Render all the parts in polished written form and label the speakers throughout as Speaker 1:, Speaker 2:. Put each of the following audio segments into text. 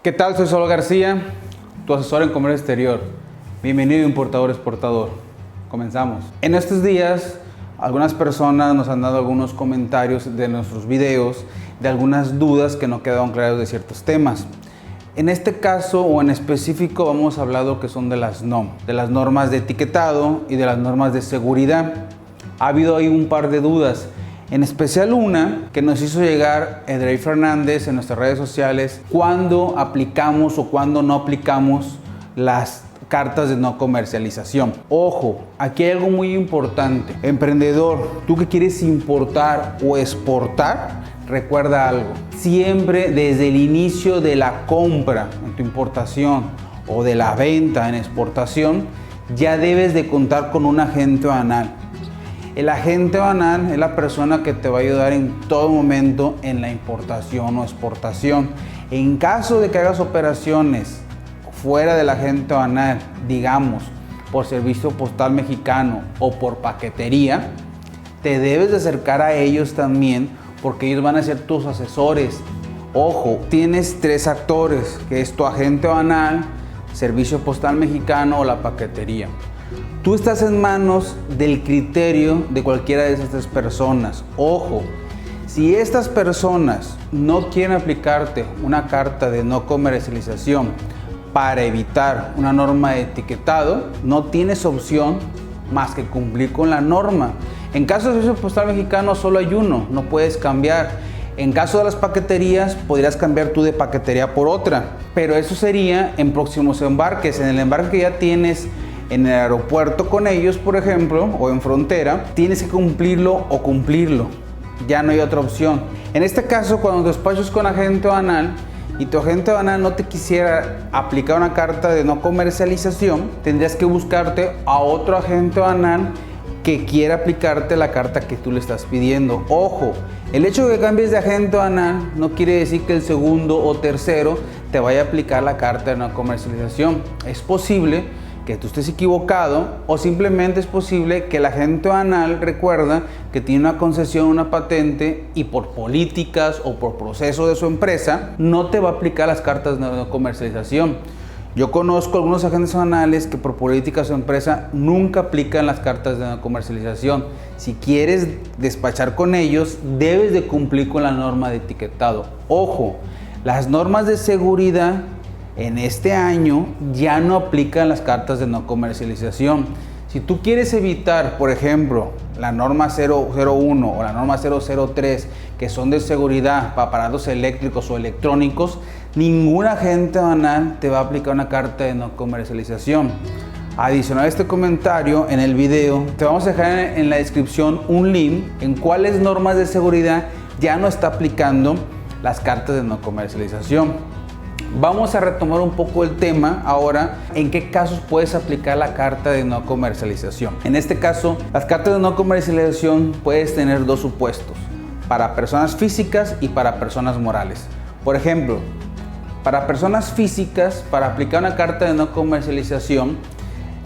Speaker 1: ¿Qué tal? Soy Saúl García, tu asesor en comercio exterior. Bienvenido importador exportador. Comenzamos. En estos días, algunas personas nos han dado algunos comentarios de nuestros videos, de algunas dudas que no quedaron claras de ciertos temas. En este caso o en específico vamos a hablar de lo que son de las NOM, de las normas de etiquetado y de las normas de seguridad. Ha habido ahí un par de dudas. En especial una que nos hizo llegar Edrey Fernández en nuestras redes sociales, cuándo aplicamos o cuándo no aplicamos las cartas de no comercialización. Ojo, aquí hay algo muy importante. Emprendedor, tú que quieres importar o exportar, recuerda algo. Siempre desde el inicio de la compra en tu importación o de la venta en exportación, ya debes de contar con un agente aduanal. El agente aduanal es la persona que te va a ayudar en todo momento en la importación o exportación. En caso de que hagas operaciones fuera del agente aduanal, digamos, por servicio postal mexicano o por paquetería, te debes de acercar a ellos también porque ellos van a ser tus asesores. Ojo, tienes tres actores, que es tu agente aduanal, servicio postal mexicano o la paquetería. Tú estás en manos del criterio de cualquiera de esas tres personas. Ojo, si estas personas no quieren aplicarte una carta de no comercialización para evitar una norma de etiquetado, no tienes opción más que cumplir con la norma. En caso de servicio postal mexicano solo hay uno, no puedes cambiar. En caso de las paqueterías, podrías cambiar tú de paquetería por otra, pero eso sería en próximos embarques. En el embarque que ya tienes en el aeropuerto con ellos, por ejemplo, o en frontera, tienes que cumplirlo o cumplirlo. Ya no hay otra opción. En este caso, cuando despachas con agente aduanal y tu agente aduanal no te quisiera aplicar una carta de no comercialización, tendrías que buscarte a otro agente aduanal que quiera aplicarte la carta que tú le estás pidiendo. Ojo, el hecho de que cambies de agente aduanal no quiere decir que el segundo o tercero te vaya a aplicar la carta de no comercialización. Es posible que tú estés equivocado o simplemente es posible que el agente aduanal recuerda que tiene una concesión, una patente y por políticas o por proceso de su empresa no te va a aplicar las cartas de no comercialización. Yo conozco algunos agentes aduanales que por política de su empresa nunca aplican las cartas de no comercialización. Si quieres despachar con ellos, debes de cumplir con la norma de etiquetado. Ojo, las normas de seguridad en este año ya no aplican las cartas de no comercialización. Si tú quieres evitar, por ejemplo, la norma 001 o la norma 003, que son de seguridad para aparatos eléctricos o electrónicos, ningún agente aduanal te va a aplicar una carta de no comercialización. Adicional a este comentario, en el video te vamos a dejar en la descripción un link en cuáles normas de seguridad ya no está aplicando las cartas de no comercialización. Vamos a retomar un poco el tema ahora, en qué casos puedes aplicar la carta de no comercialización. En este caso, las cartas de no comercialización puedes tener dos supuestos, para personas físicas y para personas morales. Por ejemplo, para personas físicas, para aplicar una carta de no comercialización,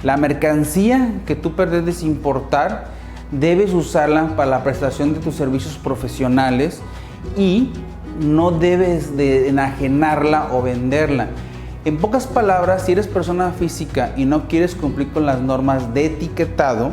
Speaker 1: la mercancía que tú pretendes importar, debes usarla para la prestación de tus servicios profesionales y no debes de enajenarla o venderla. En pocas palabras, si eres persona física y no quieres cumplir con las normas de etiquetado,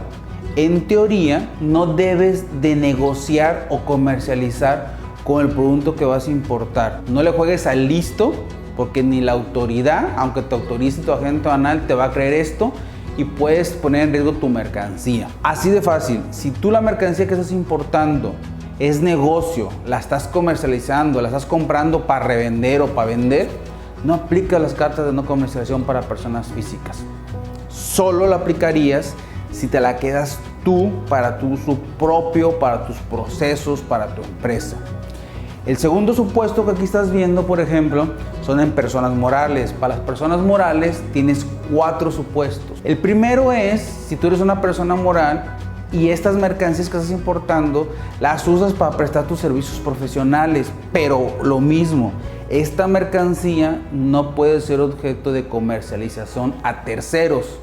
Speaker 1: en teoría no debes de negociar o comercializar con el producto que vas a importar. No le juegues al listo, porque ni la autoridad, aunque te autorice tu agente aduanal, te va a creer esto y puedes poner en riesgo tu mercancía. Así de fácil. Si tú la mercancía que estás importando es negocio, la estás comercializando, la estás comprando para revender o para vender, no aplicas las cartas de no comercialización para personas físicas. Solo la aplicarías si te la quedas tú para tu uso propio, para tus procesos, para tu empresa. El segundo supuesto que aquí estás viendo, por ejemplo, son en personas morales. Para las personas morales tienes 4 supuestos. El primero es si tú eres una persona moral y estas mercancías que estás importando las usas para prestar tus servicios profesionales, pero lo mismo, esta mercancía no puede ser objeto de comercialización a terceros.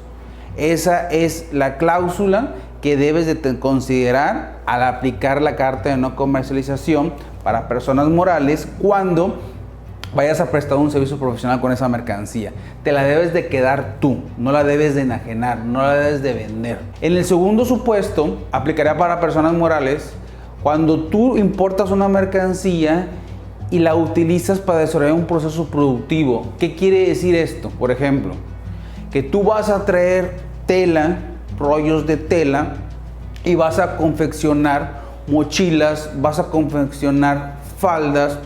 Speaker 1: Esa es la cláusula que debes de considerar al aplicar la carta de no comercialización para personas morales cuando vayas a prestar un servicio profesional con esa mercancía. Te la debes de quedar tú, no la debes de enajenar, no la debes de vender. En el segundo supuesto, aplicaría para personas morales cuando tú importas una mercancía y la utilizas para desarrollar un proceso productivo. ¿Qué quiere decir esto? Por ejemplo, que tú vas a traer tela, rollos de tela, y vas a confeccionar mochilas, vas a confeccionar faldas,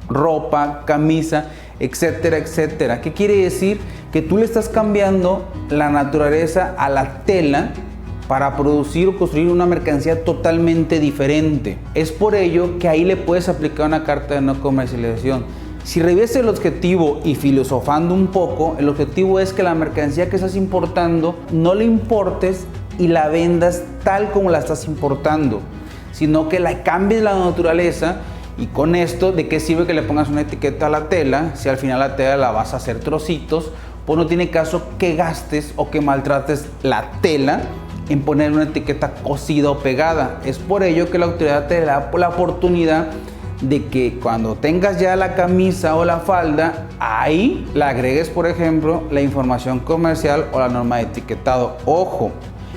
Speaker 1: ropa, camisa, etcétera, etcétera. ¿Qué quiere decir? Que tú le estás cambiando la naturaleza a la tela para producir o construir una mercancía totalmente diferente. Es por ello que ahí le puedes aplicar una carta de no comercialización. Si revisas el objetivo y filosofando un poco, el objetivo es que la mercancía que estás importando no la importes y la vendas tal como la estás importando, sino que la cambies la naturaleza. Y con esto, ¿de qué sirve que le pongas una etiqueta a la tela si al final la tela la vas a hacer trocitos? Pues no tiene caso que gastes o que maltrates la tela en poner una etiqueta cosida o pegada. Es por ello que la autoridad te da la oportunidad de que cuando tengas ya la camisa o la falda, ahí le agregues, por ejemplo, la información comercial o la norma de etiquetado. Ojo,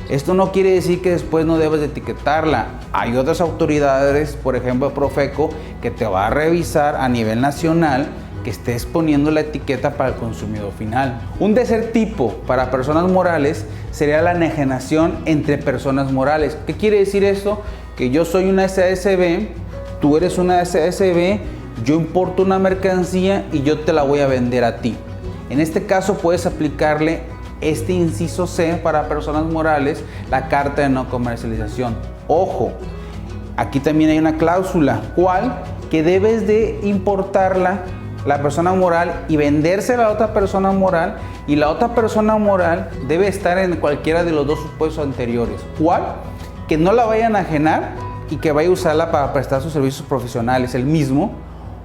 Speaker 1: esto no quiere decir que después no debes de etiquetarla. Hay otras autoridades, por ejemplo Profeco, que te va a revisar a nivel nacional que estés poniendo la etiqueta para el consumidor final. Un tercer tipo para personas morales sería la enajenación entre personas morales. ¿Qué quiere decir esto? Que yo soy una SASB, tú eres una SASB, yo importo una mercancía y yo te la voy a vender a ti. En este caso puedes aplicarle este inciso C para personas morales, la carta de no comercialización. Ojo, aquí también hay una cláusula, ¿cuál? Que debes de importarla la persona moral y vendérsela a otra persona moral, y la otra persona moral debe estar en cualquiera de los dos supuestos anteriores. ¿Cuál? Que no la vayan a enajenar y que vaya a usarla para prestar sus servicios profesionales, el mismo,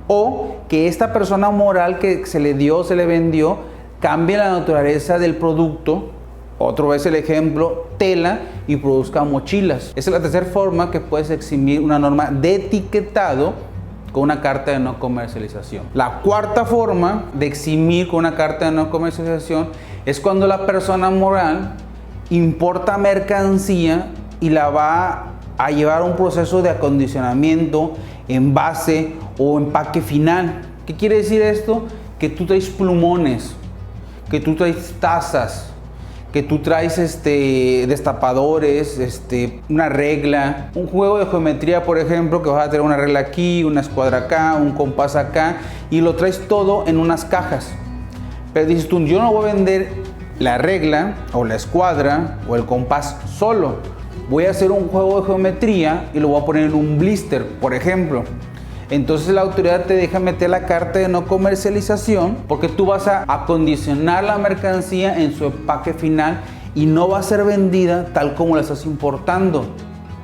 Speaker 1: o que esta persona moral que se le dio, se le vendió, cambie la naturaleza del producto, otro vez el ejemplo, tela, y produzca mochilas. Esa es la tercera forma que puedes eximir una norma de etiquetado con una carta de no comercialización. La cuarta forma de eximir con una carta de no comercialización es cuando la persona moral importa mercancía y la va a llevar a un proceso de acondicionamiento, envase o empaque final. ¿Qué quiere decir esto? Que tú traes plumones, que tú traes tazas, que tú traes destapadores, una regla, un juego de geometría, por ejemplo, que vas a tener una regla aquí, una escuadra acá, un compás acá, y lo traes todo en unas cajas. Pero dices tú, yo no voy a vender la regla o la escuadra o el compás solo. Voy a hacer un juego de geometría y lo voy a poner en un blister, por ejemplo. Entonces la autoridad te deja meter la carta de no comercialización porque tú vas a acondicionar la mercancía en su empaque final y no va a ser vendida tal como la estás importando,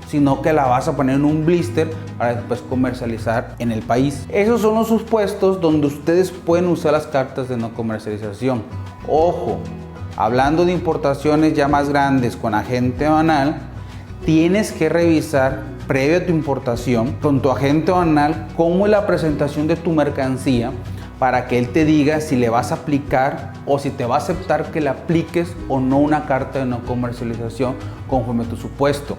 Speaker 1: sino que la vas a poner en un blister para después comercializar en el país. Esos son los supuestos donde ustedes pueden usar las cartas de no comercialización. Ojo, hablando de importaciones ya más grandes con agente aduanal, tienes que revisar previo a tu importación con tu agente aduanal cómo es la presentación de tu mercancía para que él te diga si le vas a aplicar o si te va a aceptar que le apliques o no una carta de no comercialización conforme a tu supuesto.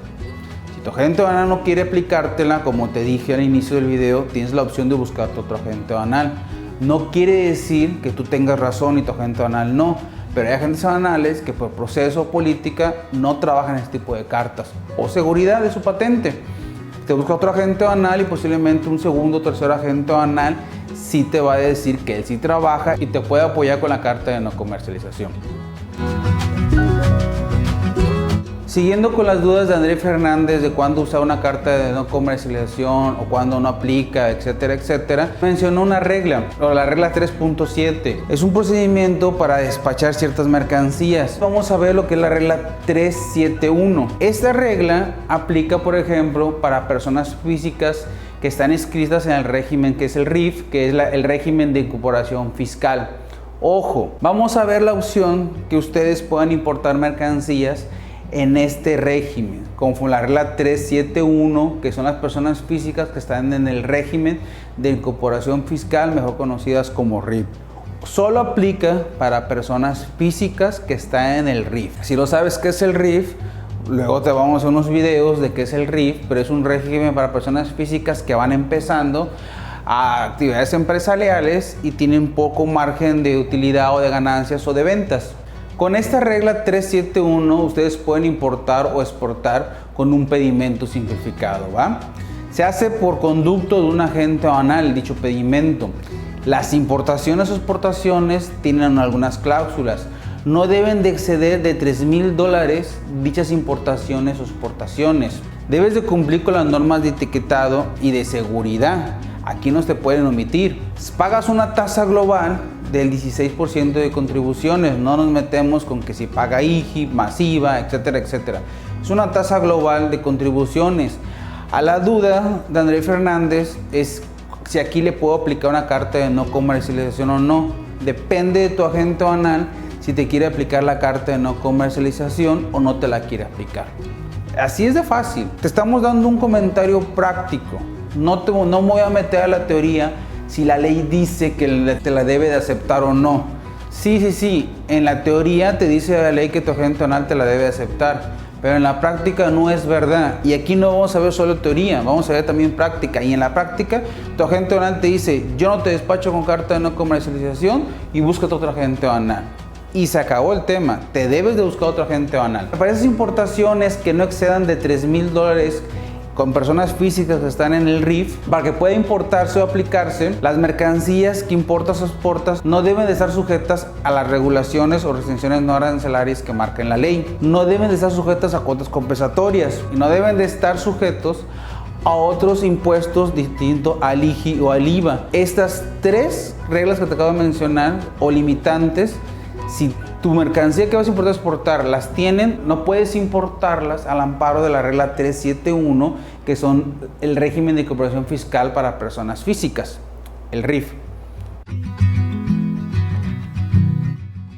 Speaker 1: Si tu agente aduanal no quiere aplicártela, como te dije al inicio del video, tienes la opción de buscarte otro agente aduanal. No quiere decir que tú tengas razón y tu agente aduanal no. Pero hay agentes aduanales que por proceso o política no trabajan este tipo de cartas o seguridad de su patente. Te busca otro agente aduanal y posiblemente un segundo o tercer agente aduanal sí te va a decir que él sí trabaja y te puede apoyar con la carta de no comercialización. Siguiendo con las dudas de André Fernández de cuándo usar una carta de no comercialización o cuándo no aplica, etcétera, etcétera, mencionó una regla, o la regla 3.7. Es un procedimiento para despachar ciertas mercancías. Vamos a ver lo que es la regla 371. Esta regla aplica, por ejemplo, para personas físicas que están inscritas en el régimen que es el RIF, que es el régimen de incorporación fiscal. Ojo, vamos a ver la opción que ustedes puedan importar mercancías en este régimen, conforme la regla 371, que son las personas físicas que están en el régimen de incorporación fiscal, mejor conocidas como RIF. Solo aplica para personas físicas que están en el RIF. Si no sabes qué es el RIF, luego te vamos a hacer unos videos de qué es el RIF, pero es un régimen para personas físicas que van empezando a actividades empresariales y tienen poco margen de utilidad o de ganancias o de ventas. Con esta regla 371 ustedes pueden importar o exportar con un pedimento simplificado, ¿va? Se hace por conducto de un agente aduanal, dicho pedimento. Las importaciones o exportaciones tienen algunas cláusulas. No deben de exceder de $3,000 dichas importaciones o exportaciones. Debes de cumplir con las normas de etiquetado y de seguridad. Aquí no se pueden omitir. Pagas una tasa global del 16% de contribuciones. No nos metemos con que si paga IGI, masiva, etcétera, etcétera. Es una tasa global de contribuciones. A la duda de Andrés Fernández es si aquí le puedo aplicar una carta de no comercialización o no. Depende de tu agente aduanal si te quiere aplicar la carta de no comercialización o no te la quiere aplicar. Así es de fácil. Te estamos dando un comentario práctico. No me voy a meter a la teoría si la ley dice que te la debe de aceptar o no. Sí. En la teoría te dice la ley que tu agente aduanal te la debe de aceptar. Pero en la práctica no es verdad. Y aquí no vamos a ver solo teoría, vamos a ver también práctica. Y en la práctica, tu agente aduanal te dice, yo no te despacho con carta de no comercialización y búscate otro agente aduanal. Y se acabó el tema, te debes de buscar otro agente aduanal. Para esas importaciones que no excedan de $3,000 con personas físicas que están en el RIF, para que pueda importarse o aplicarse, las mercancías que importas o exportas no deben de estar sujetas a las regulaciones o restricciones no arancelarias que marca en la ley. No deben de estar sujetas a cuotas compensatorias y no deben de estar sujetos a otros impuestos distintos al IGI o al IVA. Estas tres reglas que te acabo de mencionar o limitantes, si tu mercancía que vas a importar o exportar las tienen, no puedes importarlas al amparo de la regla 371, que son el régimen de incorporación fiscal para personas físicas, el RIF.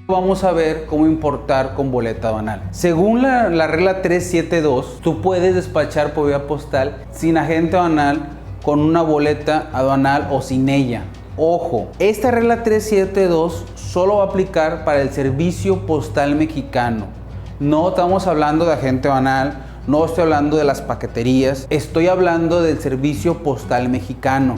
Speaker 1: Vamos a ver cómo importar con boleta aduanal. Según la regla 372, tú puedes despachar por vía postal sin agente aduanal con una boleta aduanal o sin ella. Ojo, esta regla 372 solo va a aplicar para el servicio postal mexicano. No estamos hablando de agente aduanal, no estoy hablando de las paqueterías, estoy hablando del servicio postal mexicano,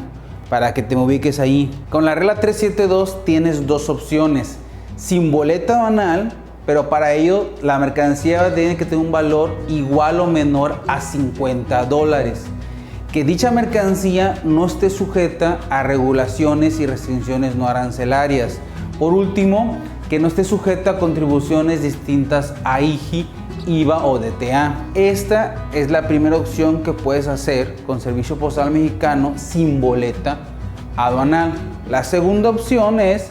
Speaker 1: para que te me ubiques ahí. Con la regla 372 tienes dos opciones: sin boleta aduanal, pero para ello la mercancía tiene que tener un valor igual o menor a $50. Que dicha mercancía no esté sujeta a regulaciones y restricciones no arancelarias. Por último, que no esté sujeta a contribuciones distintas a IGI, IVA o DTA. Esta es la primera opción que puedes hacer con Servicio Postal Mexicano sin boleta aduanal. La segunda opción es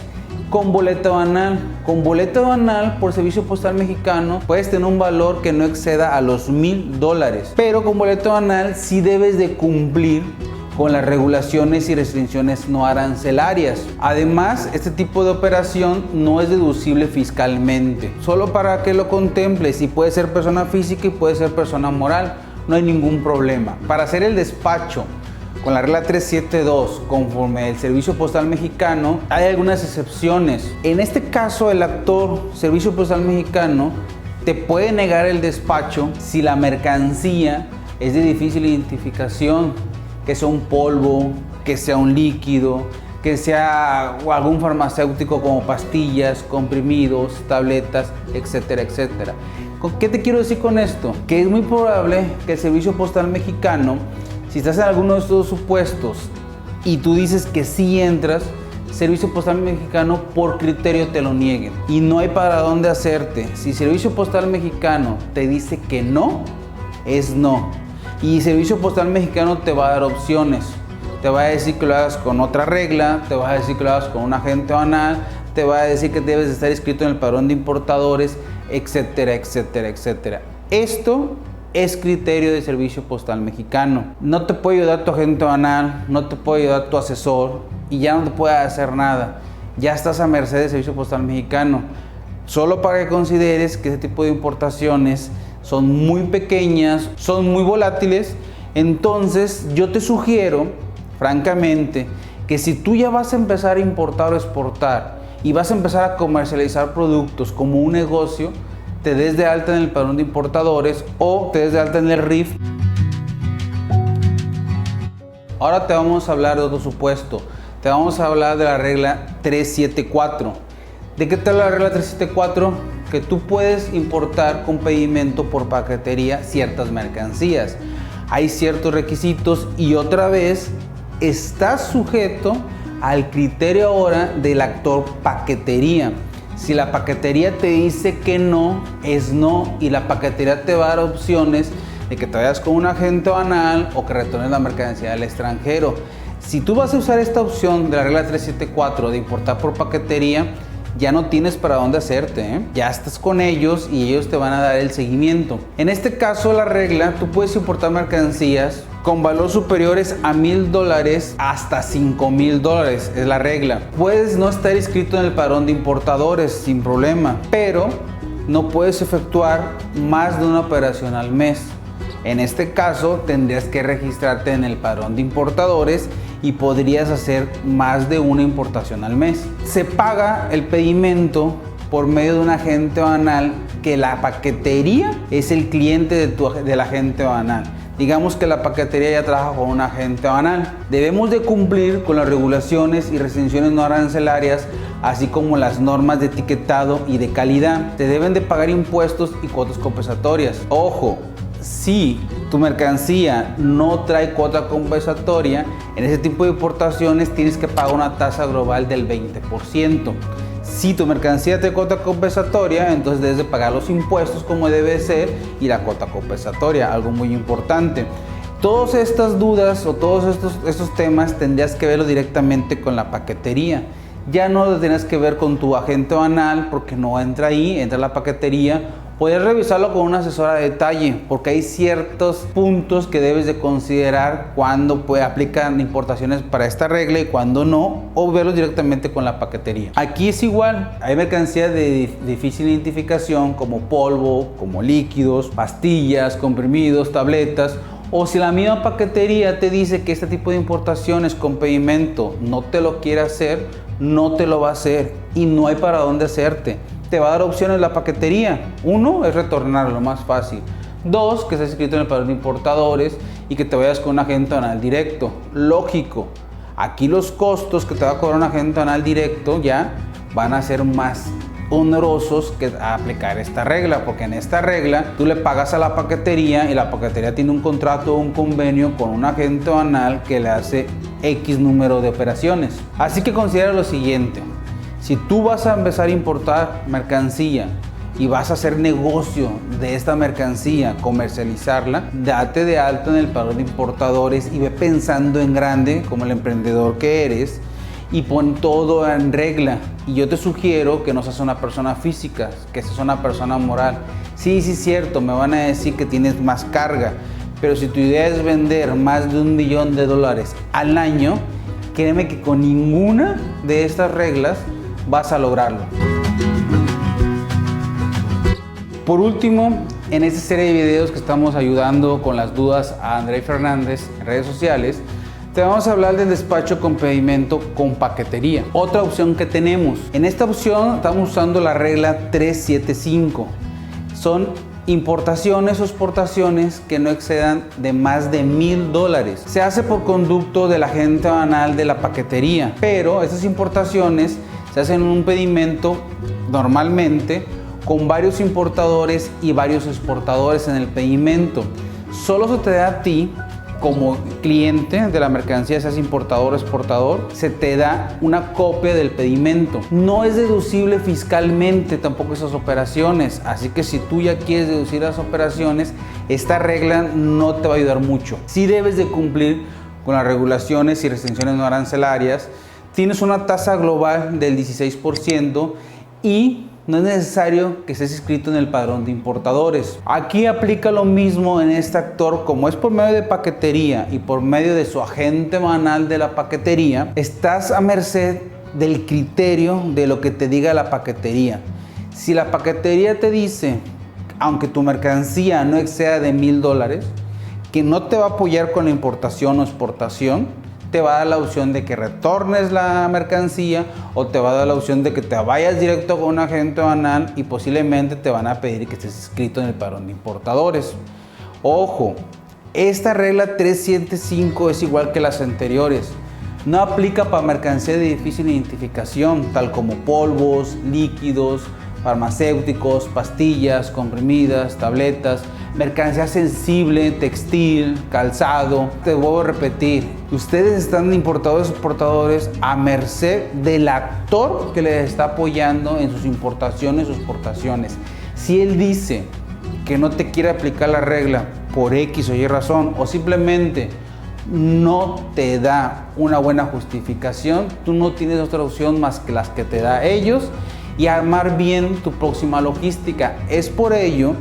Speaker 1: con boleta aduanal. Con boleta aduanal por Servicio Postal Mexicano puedes tener un valor que no exceda a los $1,000, pero con boleta aduanal sí debes de cumplir con las regulaciones y restricciones no arancelarias. Además, este tipo de operación no es deducible fiscalmente. Solo para que lo contemples, y puede ser persona física y puede ser persona moral, no hay ningún problema. Para hacer el despacho con la regla 372, conforme el Servicio Postal Mexicano, hay algunas excepciones. En este caso, el actor Servicio Postal Mexicano te puede negar el despacho si la mercancía es de difícil identificación, que sea un polvo, que sea un líquido, que sea algún farmacéutico como pastillas, comprimidos, tabletas, etcétera, etcétera. ¿Qué te quiero decir con esto? Que es muy probable que el Servicio Postal Mexicano, si estás en alguno de estos supuestos y tú dices que sí entras, Servicio Postal Mexicano por criterio te lo niegue. Y no hay para dónde hacerte. Si Servicio Postal Mexicano te dice que no, es no. Y Servicio Postal Mexicano te va a dar opciones. Te va a decir que lo hagas con otra regla, te va a decir que lo hagas con un agente aduanal, te va a decir que debes estar inscrito en el padrón de importadores, etcétera, etcétera, etcétera. Esto es criterio de Servicio Postal Mexicano. No te puede ayudar tu agente aduanal, no te puede ayudar tu asesor y ya no te puede hacer nada. Ya estás a merced del Servicio Postal Mexicano. Solo para que consideres que ese tipo de importaciones son muy pequeñas, son muy volátiles. Entonces yo te sugiero, francamente, que si tú ya vas a empezar a importar o exportar y vas a empezar a comercializar productos como un negocio, te des de alta en el padrón de importadores o te des de alta en el RIF. Ahora te vamos a hablar de otro supuesto. Te vamos a hablar de la regla 374. ¿De qué te habla la regla 374? Que tú puedes importar con pedimento por paquetería ciertas mercancías. Hay ciertos requisitos y otra vez estás sujeto al criterio ahora del actor paquetería. Si la paquetería te dice que no, es no, y la paquetería te va a dar opciones de que te vayas con un agente aduanal o que retornes la mercancía del extranjero. Si tú vas a usar esta opción de la regla 374 de importar por paquetería, ya no tienes para dónde hacerte, ¿eh? Ya estás con ellos y ellos te van a dar el seguimiento. En este caso, la regla, tú puedes importar mercancías con valor superiores a $1,000 hasta $5,000, es la regla. Puedes no estar inscrito en el padrón de importadores sin problema, pero no puedes efectuar más de una operación al mes. En este caso, tendrías que registrarte en el padrón de importadores y podrías hacer más de una importación al mes. Se paga el pedimento por medio de un agente aduanal que la paquetería es el cliente del agente aduanal. Digamos que la paquetería ya trabaja con un agente aduanal. Debemos de cumplir con las regulaciones y restricciones no arancelarias, así como las normas de etiquetado y de calidad. Te deben de pagar impuestos y cuotas compensatorias. Ojo, si tu mercancía no trae cuota compensatoria, en ese tipo de importaciones tienes que pagar una tasa global del 20%. Si tu mercancía trae cuota compensatoria, entonces debes de pagar los impuestos como debe ser y la cuota compensatoria, algo muy importante. Todas estas dudas o todos estos temas tendrías que verlo directamente con la paquetería. Ya no lo tienes que ver con tu agente aduanal porque no entra ahí, entra la paquetería. Puedes revisarlo con una asesora de detalle porque hay ciertos puntos que debes de considerar cuando aplican importaciones para esta regla y cuando no, o verlos directamente con la paquetería. Aquí es igual, hay mercancías de difícil identificación como polvo, como líquidos, pastillas, comprimidos, tabletas. O si la misma paquetería te dice que este tipo de importaciones con pedimento no te lo quiere hacer, no te lo va a hacer y no hay para dónde hacerte. Te va a dar opciones la paquetería. Uno es retornar, lo más fácil. Dos, que estés inscrito en el padrón de importadores y que te vayas con un agente aduanal directo. Lógico, aquí los costos que te va a cobrar un agente aduanal directo ya van a ser más onerosos que aplicar esta regla, porque en esta regla tú le pagas a la paquetería y la paquetería tiene un contrato o un convenio con un agente aduanal que le hace X número de operaciones. Así que considera lo siguiente: si tú vas a empezar a importar mercancía y vas a hacer negocio de esta mercancía, comercializarla, date de alta en el padrón de importadores y ve pensando en grande como el emprendedor que eres y pon todo en regla. Y yo te sugiero que no seas una persona física, que seas una persona moral. Sí, es cierto, me van a decir que tienes más carga, pero si tu idea es vender más de $1 millón al año, créeme que con ninguna de estas reglas vas a lograrlo. Por último, en esta serie de videos que estamos ayudando con las dudas a André Fernández en redes sociales, te vamos a hablar del despacho con pedimento con paquetería. Otra opción que tenemos. En esta opción estamos usando la regla 375. Son importaciones o exportaciones que no excedan de más de $1,000. Se hace por conducto del agente aduanal de la paquetería, pero estas importaciones se hacen un pedimento normalmente con varios importadores y varios exportadores en el pedimento. Solo se te da a ti como cliente de la mercancía, seas importador o exportador, se te da una copia del pedimento. No es deducible fiscalmente tampoco esas operaciones, así que si tú ya quieres deducir las operaciones, esta regla no te va a ayudar mucho. Sí debes de cumplir con las regulaciones y restricciones no arancelarias. Tienes una tasa global del 16% y no es necesario que estés inscrito en el padrón de importadores. Aquí aplica lo mismo en este actor, como es por medio de paquetería y por medio de su agente aduanal de la paquetería, estás a merced del criterio de lo que te diga la paquetería. Si la paquetería te dice aunque tu mercancía no exceda de $1,000, que no te va a apoyar con la importación o exportación, te va a dar la opción de que retornes la mercancía o te va a dar la opción de que te vayas directo con un agente aduanal y posiblemente te van a pedir que estés inscrito en el padrón de importadores. Ojo, esta regla 375 es igual que las anteriores. No aplica para mercancía de difícil identificación, tal como polvos, líquidos, farmacéuticos, pastillas, comprimidas, tabletas, mercancía sensible, textil, calzado. Te vuelvo a repetir, ustedes están importadores y exportadores a merced del actor que les está apoyando en sus importaciones o exportaciones. Si él dice que no te quiere aplicar la regla por X o Y razón, o simplemente no te da una buena justificación, tú no tienes otra opción más que las que te da ellos y armar bien tu próxima logística. Es por ello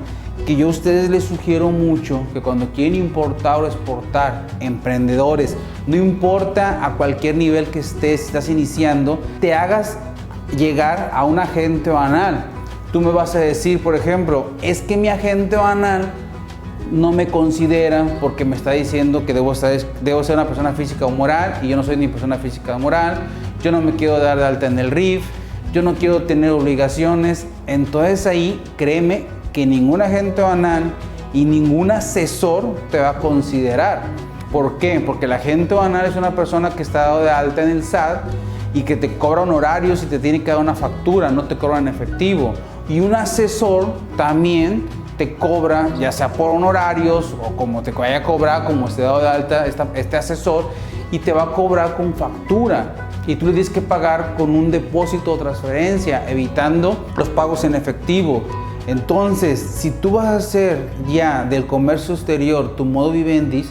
Speaker 1: que yo a ustedes les sugiero mucho que cuando quieren importar o exportar, emprendedores, no importa a cualquier nivel que estés, si estás iniciando, te hagas llegar a un agente aduanal. Tú me vas a decir, por ejemplo, es que mi agente aduanal no me considera porque me está diciendo que debo ser una persona física o moral y yo no soy ni persona física o moral, yo no me quiero dar de alta en el RIF, yo no quiero tener obligaciones. Entonces ahí créeme que ningún agente aduanal y ningún asesor te va a considerar. ¿Por qué? Porque el agente aduanal es una persona que está dado de alta en el SAT y que te cobra honorarios y te tiene que dar una factura, no te cobra en efectivo. Y un asesor también te cobra, ya sea por honorarios o como te vaya a cobrar, como esté dado de alta este asesor, y te va a cobrar con factura. Y tú le tienes que pagar con un depósito o transferencia, evitando los pagos en efectivo. Entonces, si tú vas a hacer ya del comercio exterior tu modo vivendi,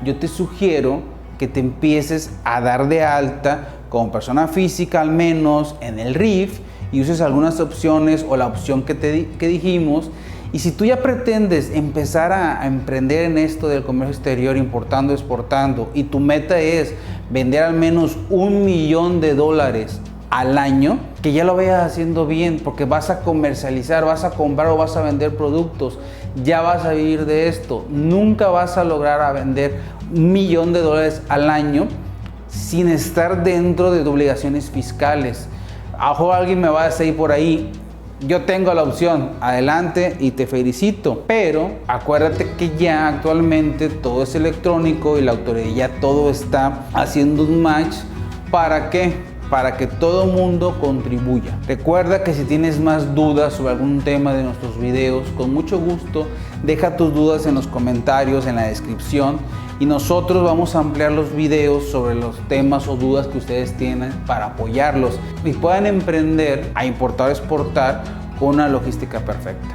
Speaker 1: yo te sugiero que te empieces a dar de alta como persona física al menos en el RIF y uses algunas opciones o la opción que dijimos. Y si tú ya pretendes empezar a emprender en esto del comercio exterior, importando, exportando, y tu meta es vender al menos $1,000,000 al año, que ya lo vayas haciendo bien, porque vas a comercializar, vas a comprar o vas a vender productos, ya vas a vivir de esto. Nunca vas a lograr a vender $1,000,000 al año sin estar dentro de obligaciones fiscales. A lo mejor alguien me va a decir por ahí, yo tengo la opción, adelante y te felicito, pero acuérdate que ya actualmente todo es electrónico y la autoridad ya todo está haciendo un match. ¿Para qué? Para que todo el mundo contribuya. Recuerda que si tienes más dudas sobre algún tema de nuestros videos, con mucho gusto deja tus dudas en los comentarios, en la descripción, y nosotros vamos a ampliar los videos sobre los temas o dudas que ustedes tienen para apoyarlos y puedan emprender a importar o exportar con una logística perfecta.